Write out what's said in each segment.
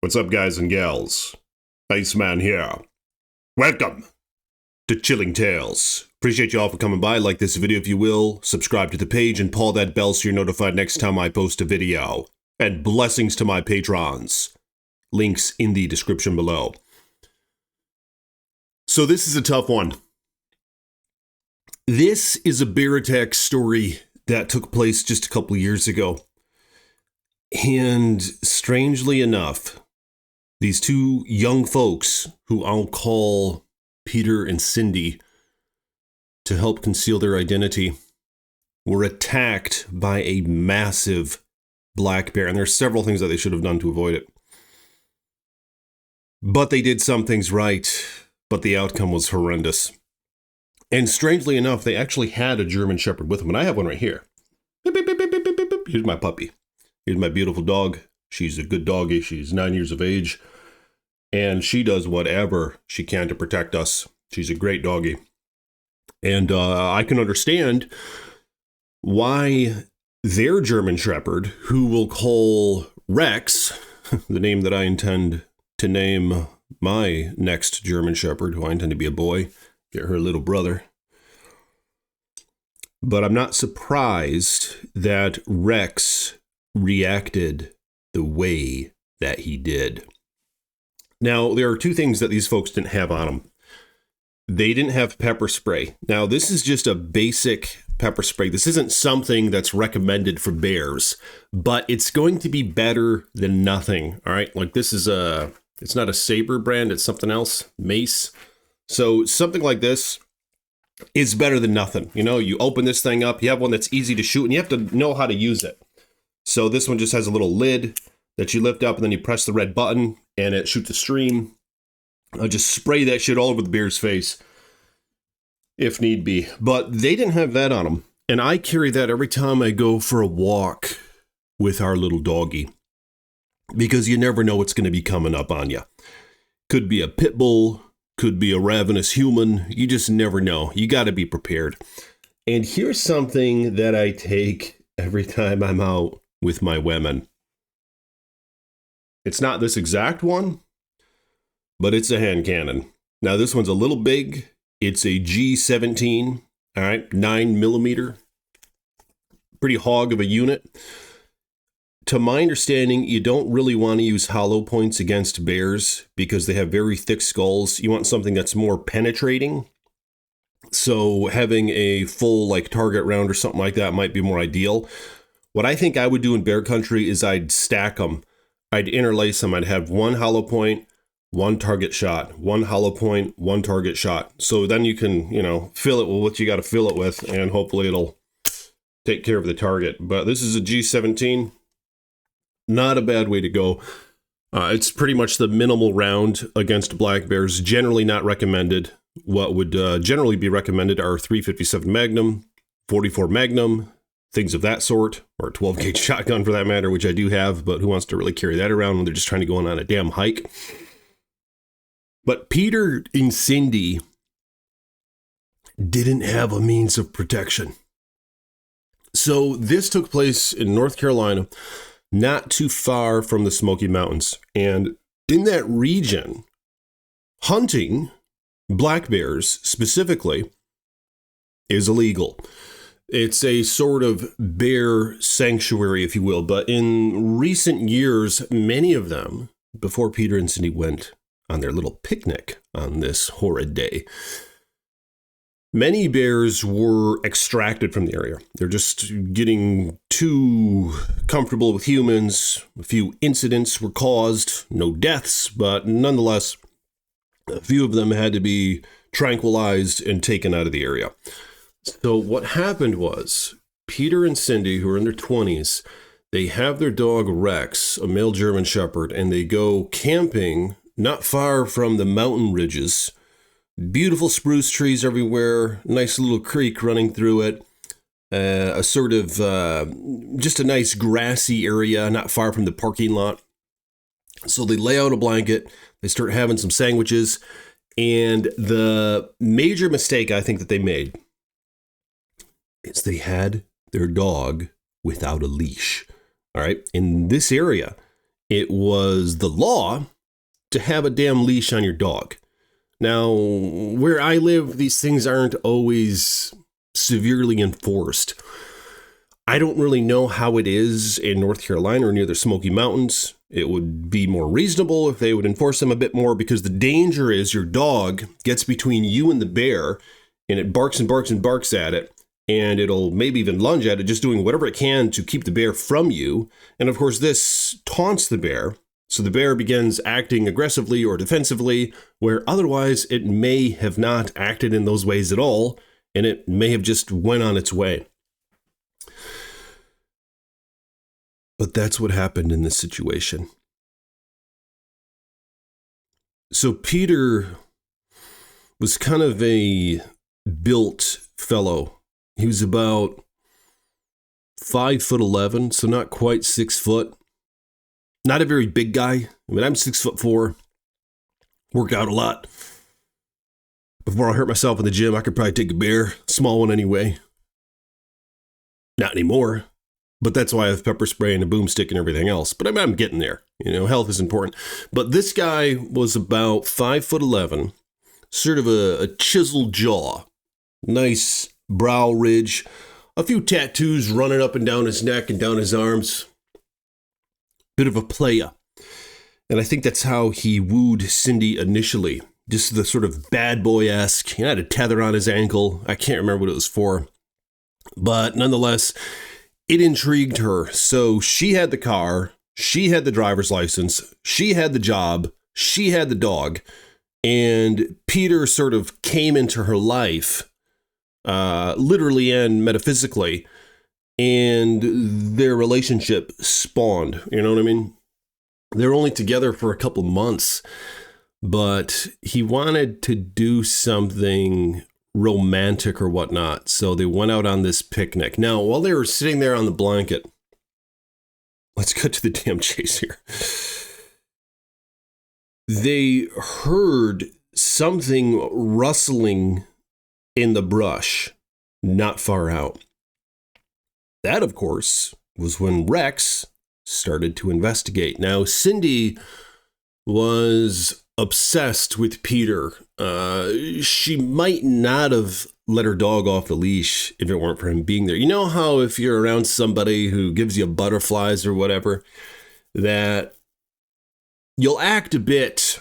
What's up, guys and gals? Iceman here. Welcome to Chilling Tales. Appreciate you all for coming by. Like this video if you will. Subscribe to the page and pull that bell so you're notified next time I post a video. And blessings to my patrons. Links in the description below. So this is a tough one. This is a bear attack story that took place just a couple years ago. And strangely enough, these two young folks, who I'll call Peter and Cindy, to help conceal their identity, were attacked by a massive black bear. And there's several things that they should have done to avoid it. But they did some things right, but the outcome was horrendous. And strangely enough, they actually had a German Shepherd with them. And I have one right here. Beep, beep, beep, beep, beep, beep, beep. Here's my puppy. Here's my beautiful dog. She's a good doggy. She's 9 years of age. And she does whatever she can to protect us. She's a great doggy. And I can understand why their German Shepherd, who we'll call Rex, the name that I intend to name my next German Shepherd, who I intend to be a boy, get her little brother. But I'm not surprised that Rex reacted the way that he did. Now, there are two things that these folks didn't have on them. They didn't have pepper spray. Now, this is just a basic pepper spray. This isn't something that's recommended for bears, but it's going to be better than nothing. All right, like this is it's not a Saber brand, it's something else, Mace. So something like this is better than nothing. You know, you open this thing up, you have one that's easy to shoot, and you have to know how to use it. So this one just has a little lid that you lift up, and then you press the red button, and it shoots a stream. I'll just spray that shit all over the bear's face, if need be. But they didn't have that on them, and I carry that every time I go for a walk with our little doggy, because you never know what's going to be coming up on you. Could be a pit bull, could be a ravenous human. You just never know. You got to be prepared. And here's something that I take every time I'm out with my women. It's not this exact one, but it's a hand cannon. Now this one's a little big. It's a G17, all right, 9mm. Pretty hog of a unit. To my understanding, you don't really want to use hollow points against bears because they have very thick skulls. You want something that's more penetrating. So having a full like target round or something like that might be more ideal. What I think I would do in bear country is I'd stack them. I'd interlace them. I'd have one hollow point, one target shot, one hollow point, one target shot. So then you can, you know, fill it with what you got to fill it with, and hopefully it'll take care of the target. But this is a G17. Not a bad way to go. It's pretty much the minimal round against black bears. Generally not recommended. What would generally be recommended are 357 Magnum, 44 Magnum, things of that sort, or a 12 gauge shotgun for that matter, which I do have, but who wants to really carry that around when they're just trying to go on a damn hike? But Peter and Cindy didn't have a means of protection. So this took place in North Carolina, not too far from the Smoky Mountains. And in that region, hunting black bears specifically is illegal. It's a sort of bear sanctuary, if you will. But in recent years, many of them, before Peter and Cindy went on their little picnic on this horrid day, many bears were extracted from the area. They're just getting too comfortable with humans. A few incidents were caused, no deaths, but nonetheless, a few of them had to be tranquilized and taken out of the area. So what happened was Peter and Cindy, who are in their 20s, they have their dog Rex, a male German Shepherd, and they go camping not far from the mountain ridges. Beautiful spruce trees everywhere, nice little creek running through it, a sort of just a nice grassy area not far from the parking lot. So they lay out a blanket, they start having some sandwiches, and the major mistake I think that they made is they had their dog without a leash. All right. In this area, it was the law to have a damn leash on your dog. Now, where I live, these things aren't always severely enforced. I don't really know how it is in North Carolina or near the Smoky Mountains. It would be more reasonable if they would enforce them a bit more, because the danger is your dog gets between you and the bear and it barks and barks and barks at it, and it'll maybe even lunge at it, just doing whatever it can to keep the bear from you. And of course, this taunts the bear. So the bear begins acting aggressively or defensively, where otherwise it may have not acted in those ways at all, and it may have just went on its way. But that's what happened in this situation. So Peter was kind of a built fellow. He was about 5'11", so not quite 6 foot. Not a very big guy. I mean, I'm 6'4", work out a lot. Before I hurt myself in the gym, I could probably take a bear, small one anyway. Not anymore. But that's why I have pepper spray and a boomstick and everything else. But I'm getting there. You know, health is important. But this guy was about 5'11", sort of a chiseled jaw, nice brow ridge, a few tattoos running up and down his neck and down his arms. Bit of a playa. And I think that's how he wooed Cindy initially. Just the sort of bad boy-esque. He had a tether on his ankle. I can't remember what it was for. But nonetheless, it intrigued her. So she had the car, she had the driver's license, she had the job, she had the dog, and Peter sort of came into her life, literally and metaphysically, and their relationship spawned. You know what I mean? They're only together for a couple months, but he wanted to do something romantic or whatnot. So they went out on this picnic. Now, while they were sitting there on the blanket, let's cut to the damn chase here. They heard something rustling in the brush not far out. That, of course, was when Rex started to investigate. Now, Cindy was obsessed with Peter. She might not have let her dog off the leash if it weren't for him being there. You know how if you're around somebody who gives you butterflies or whatever, that you'll act a bit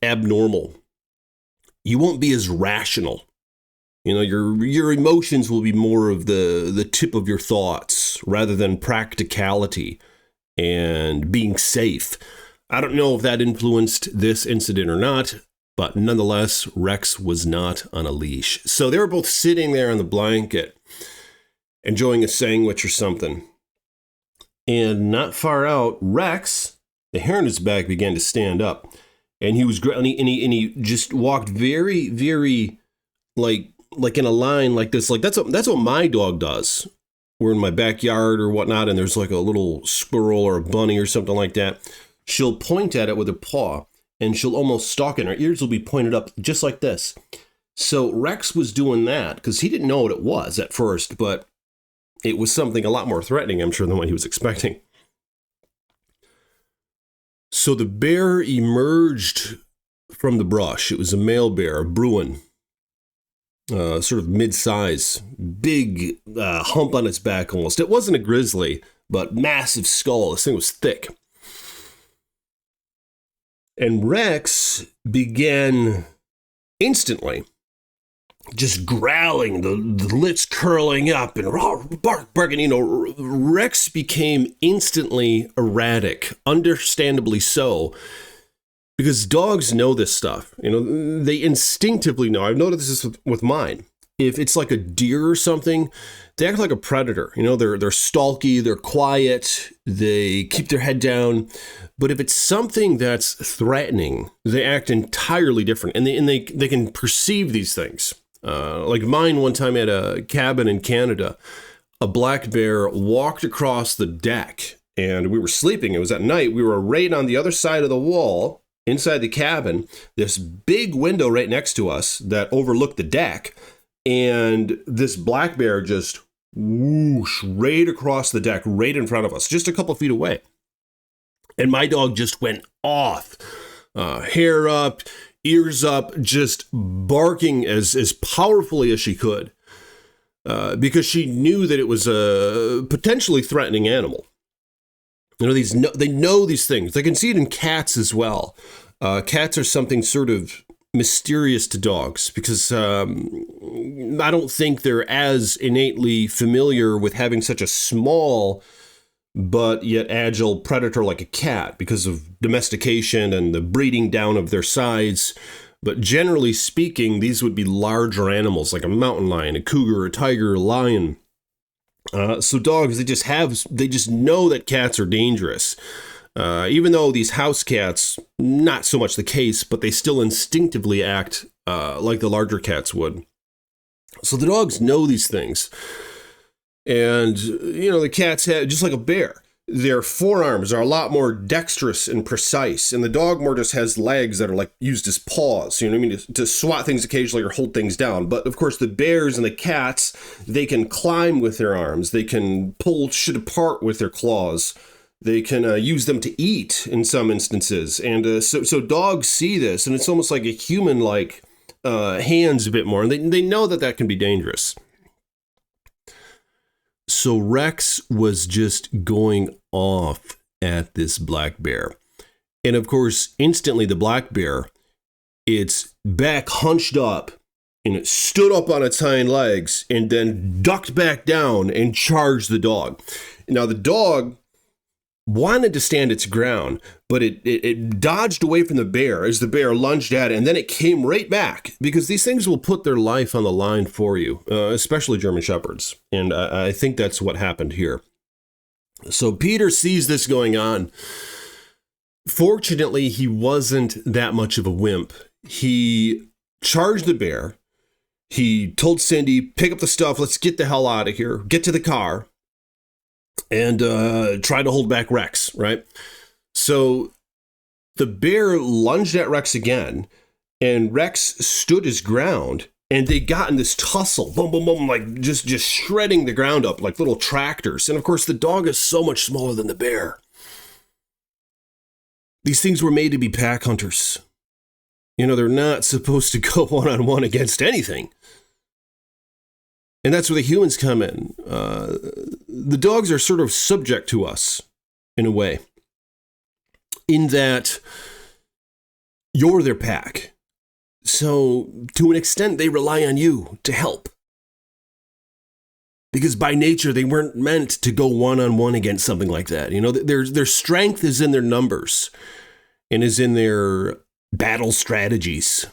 abnormal. You won't be as rational. You know, your emotions will be more of the tip of your thoughts rather than practicality and being safe. I don't know if that influenced this incident or not, but nonetheless, Rex was not on a leash. So they were both sitting there on the blanket, enjoying a sandwich or something. And not far out, Rex, the hair on his back began to stand up. And he was and he just walked very, very like in a line like this. Like that's what my dog does. We're in my backyard or whatnot, and there's like a little squirrel or a bunny or something like that. She'll point at it with her paw, and she'll almost stalk it. Her ears will be pointed up just like this. So Rex was doing that because he didn't know what it was at first, but it was something a lot more threatening, I'm sure, than what he was expecting. So the bear emerged from the brush. It was a male bear, a Bruin, sort of mid-size, big hump on its back almost. It wasn't a grizzly, but massive skull. This thing was thick. And Rex began instantly just growling, the lips curling up and barking. You know, Rex became instantly erratic, understandably so, because dogs know this stuff. You know, they instinctively know. I've noticed this with mine. If it's like a deer or something, they act like a predator. You know, they're stalky, they're quiet, they keep their head down. But if it's something that's threatening, they act entirely different, and they can perceive these things. Like mine one time at a cabin in Canada, a black bear walked across the deck, and we were sleeping. It was at night. We were right on the other side of the wall inside the cabin. This big window right next to us that overlooked the deck. And this black bear just whoosh right across the deck, right in front of us, just a couple feet away. And my dog just went off, hair up, ears up, just barking as powerfully as she could, because she knew that it was a potentially threatening animal. You know, they know these things. They can see it in cats as well. Cats are something sort of mysterious to dogs because I don't think they're as innately familiar with having such a small but yet agile predator like a cat because of domestication and the breeding down of their size. But generally speaking, these would be larger animals like a mountain lion, a cougar, a tiger, a lion. So dogs, they just know that cats are dangerous. Even though these house cats, not so much the case, but they still instinctively act like the larger cats would. So the dogs know these things. And, you know, the cats have, just like a bear, their forearms are a lot more dexterous and precise. And the dog more just has legs that are like used as paws, you know what I mean, to swat things occasionally or hold things down. But of course, the bears and the cats, they can climb with their arms. They can pull shit apart with their claws. They can use them to eat in some instances. And so dogs see this, and it's almost like a human-like hands a bit more. And they know that can be dangerous. So Rex was just going off at this black bear. And of course, instantly the black bear, its back hunched up and it stood up on its hind legs and then ducked back down and charged the dog. Now the dog wanted to stand its ground, but it dodged away from the bear as the bear lunged at it, and then it came right back because these things will put their life on the line for you, especially German Shepherds. And I think that's what happened here. So Peter sees this going on. Fortunately, he wasn't that much of a wimp. He charged the bear. He told Cindy, pick up the stuff, let's get the hell out of here, get to the car. And try to hold back Rex, right? So the bear lunged at Rex again, and Rex stood his ground, and they got in this tussle, boom, boom, boom, like just shredding the ground up like little tractors. And of course, the dog is so much smaller than the bear. These things were made to be pack hunters. You know, they're not supposed to go one-on-one against anything. And that's where the humans come in. The dogs are sort of subject to us, in a way, in that you're their pack. So, to an extent, they rely on you to help. Because by nature, they weren't meant to go one-on-one against something like that. You know, their strength is in their numbers and is in their battle strategies.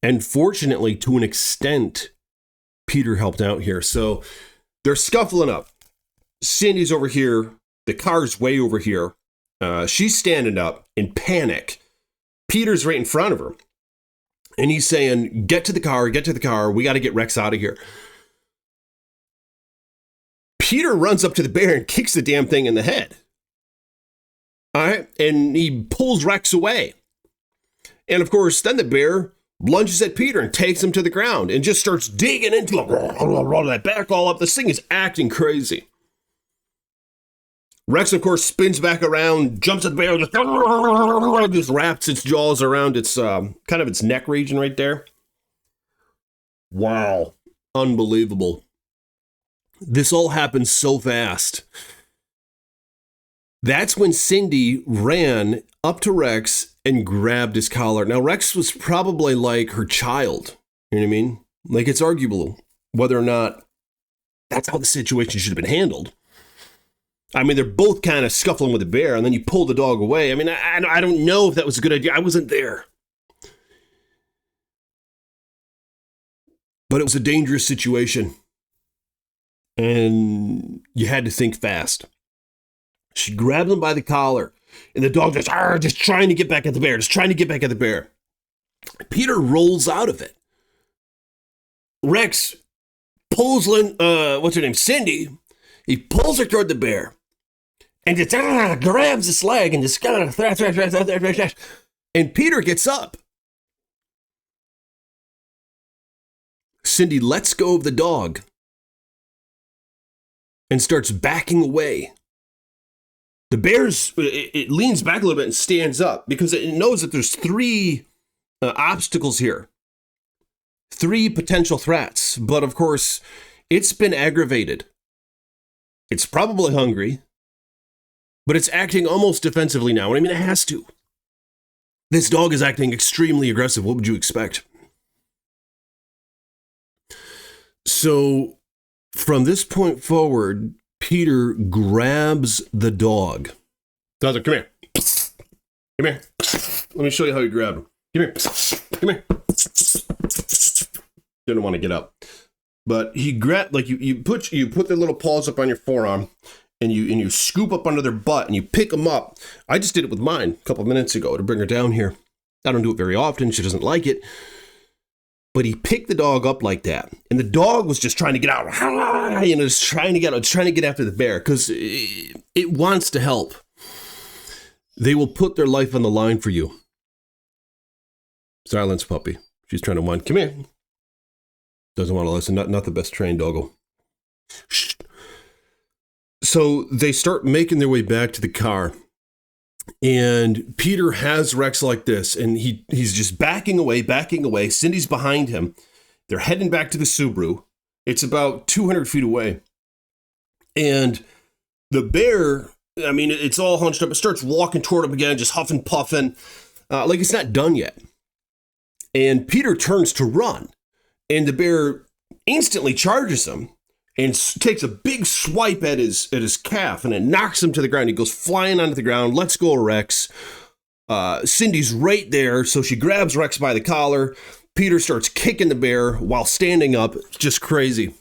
And fortunately, to an extent, Peter helped out here. So they're scuffling up. Cindy's over here. The car's way over here. She's standing up in panic. Peter's right in front of her. And he's saying, get to the car, get to the car. We got to get Rex out of here. Peter runs up to the bear and kicks the damn thing in the head. All right. And he pulls Rex away. And of course, then the bear lunges at Peter and takes him to the ground and just starts digging into him. That back all up. This thing is acting crazy. Rex, of course, spins back around, jumps at the bear, just wraps its jaws around its kind of its neck region right there. Wow. Unbelievable. This all happened so fast. That's when Cindy ran up to Rex and grabbed his collar. Now, Rex was probably like her child. You know what I mean? Like, it's arguable whether or not that's how the situation should have been handled. I mean, they're both kind of scuffling with the bear, and then you pull the dog away. I mean, I don't know if that was a good idea. I wasn't there. But it was a dangerous situation. And you had to think fast. She grabbed him by the collar, and the dog just trying to get back at the bear, Peter rolls out of it. Rex pulls Cindy. He pulls her toward the bear, and just grabs his leg and just thrash. And Peter gets up. Cindy lets go of the dog and starts backing away. The it leans back a little bit and stands up because it knows that there's three obstacles here, three potential threats. But of course, it's been aggravated. It's probably hungry, but it's acting almost defensively now. And I mean, it has to. This dog is acting extremely aggressive. What would you expect? So from this point forward, Peter grabs the dog. Come here. Come here. Let me show you how you grab him. Come here. Come here. Didn't want to get up. But he grabbed, like you put their little paws up on your forearm and you scoop up under their butt and you pick them up. I just did it with mine a couple of minutes ago to bring her down here. I don't do it very often. She doesn't like it. But he picked the dog up like that. And the dog was just trying to get out. Just trying to get after the bear because it wants to help. They will put their life on the line for you. Silence, puppy. She's trying to whine. Come here. Doesn't want to listen. Not the best trained doggo. Shh. So they start making their way back to the car. And Peter has Rex like this. And he's just backing away. Cindy's behind him. They're heading back to the Subaru. It's about 200 feet away. And the bear, I mean, it's all hunched up. It starts walking toward him again, just huffing, puffing, like it's not done yet. And Peter turns to run. And the bear instantly charges him and takes a big swipe at his calf, and it knocks him to the ground. He goes flying onto the ground, lets go of Rex. Cindy's right there, so she grabs Rex by the collar. Peter starts kicking the bear while standing up. It's just crazy.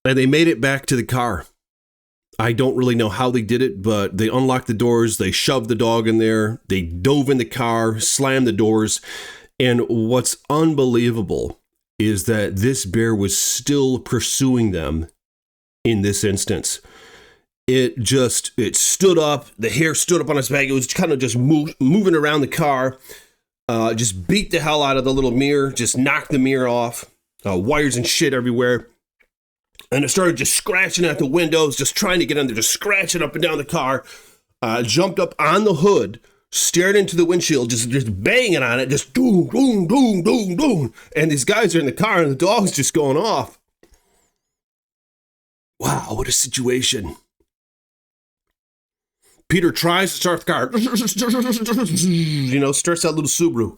And they made it back to the car. I don't really know how they did it, but they unlocked the doors. They shoved the dog in there. They dove in the car, slammed the doors. And what's unbelievable is that this bear was still pursuing them in this instance. It stood up. The hair stood up on its back. It was kind of just moving around the car. Just beat the hell out of the little mirror. Just knocked the mirror off. Wires and shit everywhere. And it started just scratching at the windows, just trying to get in there, just scratching up and down the car. Jumped up on the hood. Stared into the windshield, just banging on it, just doom, doom, doom, doom, doom. And these guys are in the car and the dog's just going off. Wow, what a situation. Peter tries to start the car. Starts that little Subaru.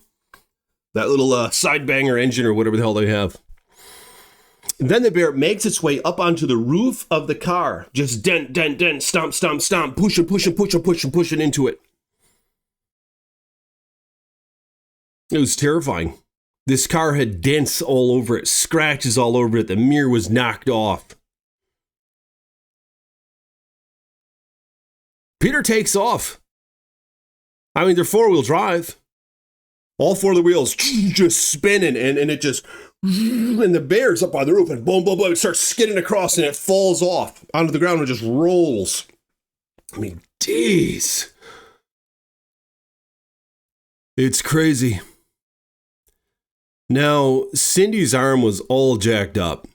That little side banger engine or whatever the hell they have. And then the bear makes its way up onto the roof of the car. Just dent, dent, dent, stomp, stomp, stomp, pushing into it. It was terrifying. This car had dents all over it, scratches all over it. The mirror was knocked off. Peter takes off. I mean, they're four-wheel drive. All four of the wheels just spinning, and it just, and the bear's up on the roof, and boom, boom, boom, it starts skidding across, and it falls off onto the ground and just rolls. I mean, geez. It's crazy. Now, Cindy's arm was all jacked up.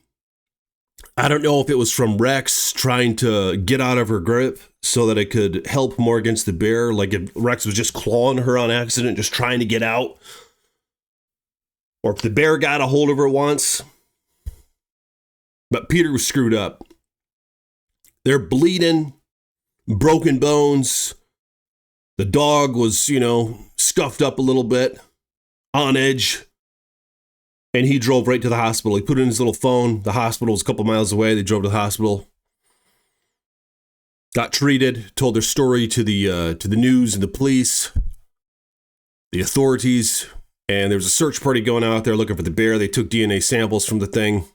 I don't know if it was from Rex trying to get out of her grip so that it could help more against the bear, like if Rex was just clawing her on accident, just trying to get out. Or if the bear got a hold of her once. But Peter was screwed up. They're bleeding, broken bones. The dog was, scuffed up a little bit, on edge. And he drove right to the hospital. He put in his little phone. The hospital was a couple miles away. They drove to the hospital. Got treated. Told their story to the news and the police, the authorities. And there was a search party going out there looking for the bear. They took DNA samples from the thing.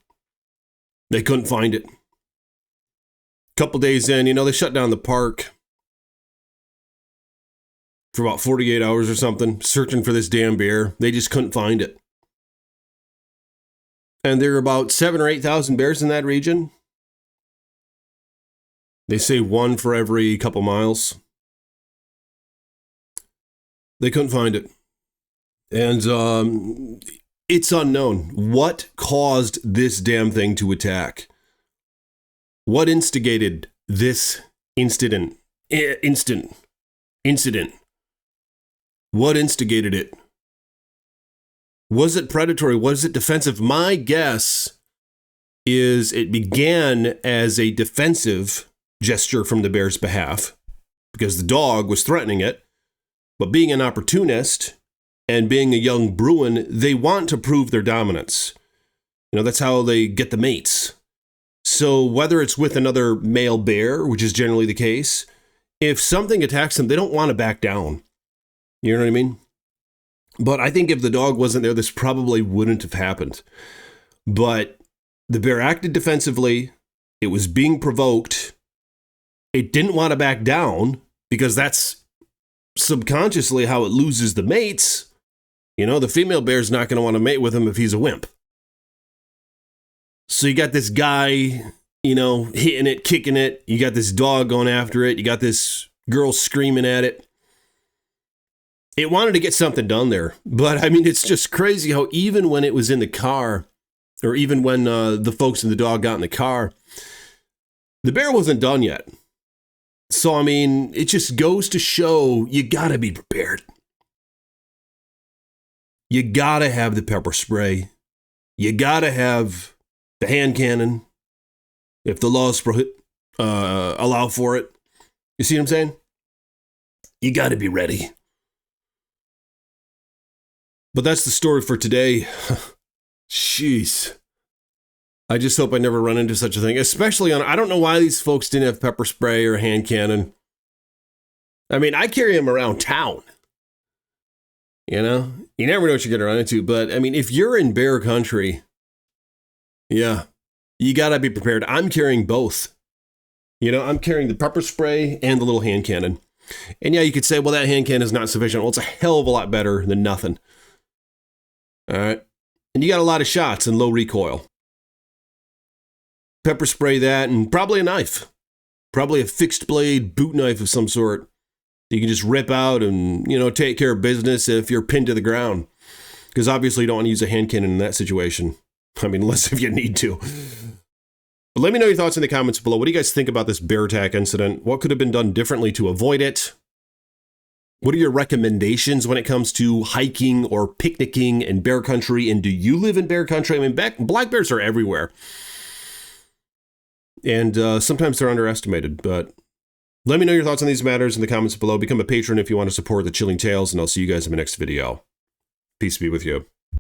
They couldn't find it. A couple days in, they shut down the park for about 48 hours or something, searching for this damn bear. They just couldn't find it. And there are about 7,000 or 8,000 bears in that region. They say one for every couple miles. They couldn't find it. And it's unknown. What caused this damn thing to attack? What instigated this incident. Incident. What instigated it? Was it predatory? Was it defensive? My guess is it began as a defensive gesture from the bear's behalf because the dog was threatening it. But being an opportunist and being a young Bruin, they want to prove their dominance. That's how they get the mates. So whether it's with another male bear, which is generally the case, if something attacks them, they don't want to back down. You know what I mean? But I think if the dog wasn't there, this probably wouldn't have happened. But the bear acted defensively. It was being provoked. It didn't want to back down because that's subconsciously how it loses the mates. The female bear's not going to want to mate with him if he's a wimp. So you got this guy, hitting it, kicking it. You got this dog going after it. You got this girl screaming at it. It wanted to get something done there. But, it's just crazy how even when it was in the car, or even when the folks and the dog got in the car, the bear wasn't done yet. So, it just goes to show you got to be prepared. You got to have the pepper spray. You got to have the hand cannon if the laws allow for it. You see what I'm saying? You got to be ready. But that's the story for today. Jeez. I just hope I never run into such a thing, especially I don't know why these folks didn't have pepper spray or hand cannon. I carry them around town. You never know what you're going to run into. But, if you're in bear country, yeah, you got to be prepared. I'm carrying both. I'm carrying the pepper spray and the little hand cannon. And yeah, you could say, well, that hand cannon is not sufficient. Well, it's a hell of a lot better than nothing. All right. And you got a lot of shots and low recoil. Pepper spray that and probably a knife. Probably a fixed blade boot knife of some sort. You can just rip out and, take care of business if you're pinned to the ground. Because obviously you don't want to use a hand cannon in that situation. Unless if you need to. But let me know your thoughts in the comments below. What do you guys think about this bear attack incident? What could have been done differently to avoid it? What are your recommendations when it comes to hiking or picnicking in bear country? And do you live in bear country? Black bears are everywhere. And sometimes they're underestimated. But let me know your thoughts on these matters in the comments below. Become a patron if you want to support the Chilling Tales. And I'll see you guys in my next video. Peace be with you.